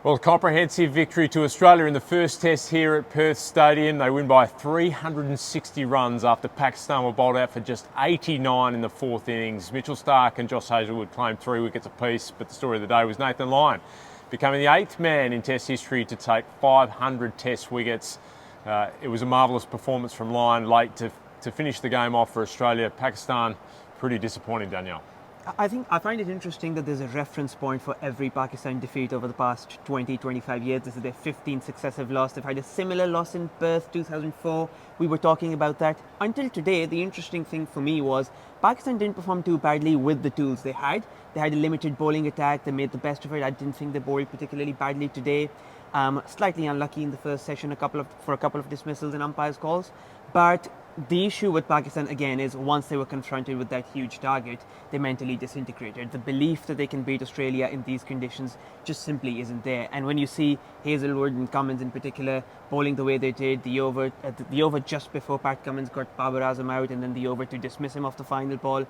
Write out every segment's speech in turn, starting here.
Well, a comprehensive victory to Australia in the first test here at Perth Stadium. They win by 360 runs after Pakistan were bowled out for just 89 in the fourth innings. Mitchell Starc and Josh Hazlewood claimed 3 wickets apiece, but the story of the day was Nathan Lyon, becoming the 8th man in test history to take 500 test wickets. It was a marvellous performance from Lyon late to finish the game off for Australia. Pakistan, pretty disappointing, Danielle. I find it interesting that there's a reference point for every Pakistan defeat over the past 20-25 years. This is their 15th successive loss. They've had a similar loss in Perth 2004. We were talking about that. Until today, the interesting thing for me was Pakistan didn't perform too badly with the tools they had. They had a limited bowling attack. They made the best of it. I didn't think they bowled particularly badly today. Slightly unlucky in the first session, for a couple of dismissals and umpires' calls. But the issue with Pakistan, again, is once they were confronted with that huge target, they mentally disintegrated. The belief that they can beat Australia in these conditions just simply isn't there. And when you see Hazlewood and Cummins in particular bowling the way they did, the over just before Pat Cummins got Babar Azam out, and then the over to dismiss him off the final ball,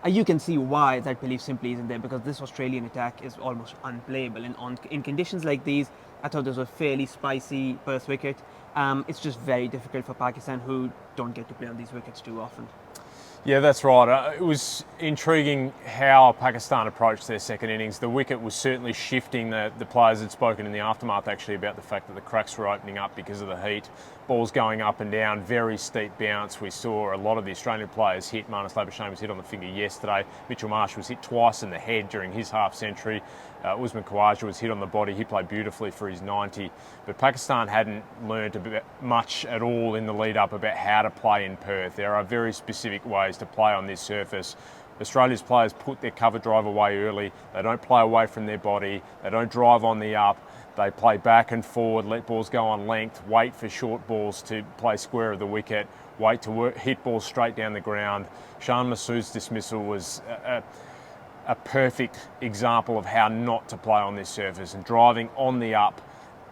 you can see why that belief simply isn't there, because this Australian attack is almost unplayable. And in conditions like these, I thought this was a fairly spicy Perth wicket. It's just very difficult for Pakistan, who don't get to play on these wickets too often. Yeah, that's right. It was intriguing how Pakistan approached their second innings. The wicket was certainly shifting. The players had spoken in the aftermath actually about the fact that the cracks were opening up because of the heat. Balls going up and down, very steep bounce. We saw a lot of the Australian players hit. Marnus Labuschagne was hit on the finger yesterday. Mitchell Marsh was hit twice in the head during his half century. Usman Khawaja was hit on the body. He played beautifully for his 90. But Pakistan hadn't learned much at all in the lead up about how to play in Perth. There are very specific ways to play on this surface. Australia's players put their cover drive away early. They don't play away from their body. They don't drive on the up. They play back and forward, let balls go on length, wait for short balls to play square of the wicket, wait to hit balls straight down the ground. Shan Masood's dismissal was a perfect example of how not to play on this surface, and driving on the up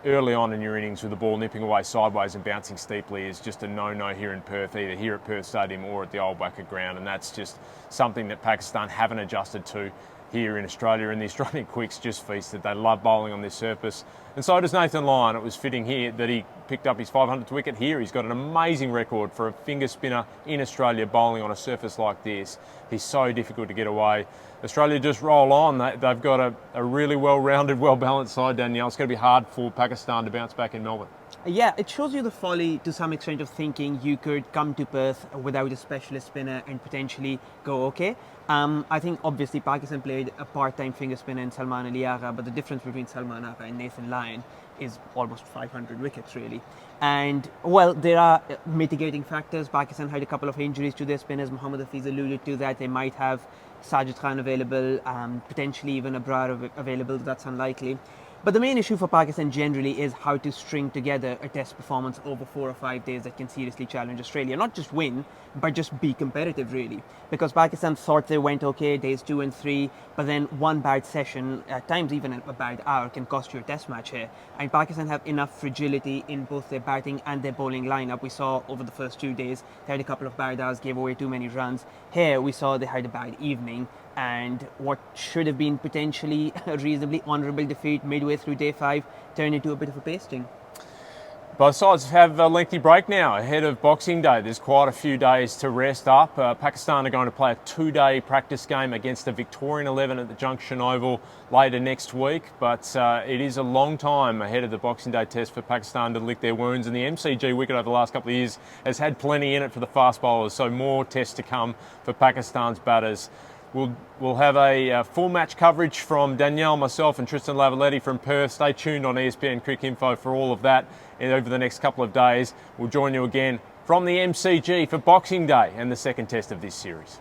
early on in your innings with the ball nipping away sideways and bouncing steeply is just a no-no here in Perth, either here at Perth Stadium or at the old WACA ground, and that's just something that Pakistan haven't adjusted to here in Australia, and the Australian quicks just feasted. They love bowling on this surface, and so does Nathan Lyon. It was fitting here that he picked up his 500th wicket here. He's got an amazing record for a finger spinner in Australia bowling on a surface like this. He's so difficult to get away. Australia just roll on. They've got a really well-rounded, well-balanced side, Danielle. It's going to be hard for Pakistan to bounce back in Melbourne. Yeah, it shows you the folly to some extent of thinking you could come to Perth without a specialist spinner and potentially go okay. I think obviously Pakistan played a part-time finger spinner in Salman Ali Agha, but the difference between Salman Agha and Nathan Lyon is almost 500 wickets really. And well, there are mitigating factors. Pakistan had a couple of injuries to their spinners. Mohammad Hafiz alluded to that. They might have Sajid Khan available, potentially even Abrar available. That's unlikely. But the main issue for Pakistan generally is how to string together a test performance over 4 or 5 days that can seriously challenge Australia. Not just win, but just be competitive really. Because Pakistan thought they went okay days 2 and 3, but then one bad session, at times even a bad hour, can cost you a test match here. And Pakistan have enough fragility in both their batting and their bowling lineup. We saw over the first 2 days, they had a couple of bad hours, gave away too many runs. Here we saw they had a bad evening, and what should have been potentially a reasonably honourable defeat midway through day 5 turned into a bit of a pasting. Both sides have a lengthy break now ahead of Boxing Day. There's quite a few days to rest up. Pakistan are going to play a 2-day practice game against the Victorian 11 at the Junction Oval later next week, but it is a long time ahead of the Boxing Day test for Pakistan to lick their wounds, and the MCG wicket over the last couple of years has had plenty in it for the fast bowlers, so more tests to come for Pakistan's batters. We'll have a full match coverage from Danielle, myself and Tristan Lavaletti from Perth. Stay tuned on ESPN Cricinfo for all of that over the next couple of days. We'll join you again from the MCG for Boxing Day and the second test of this series.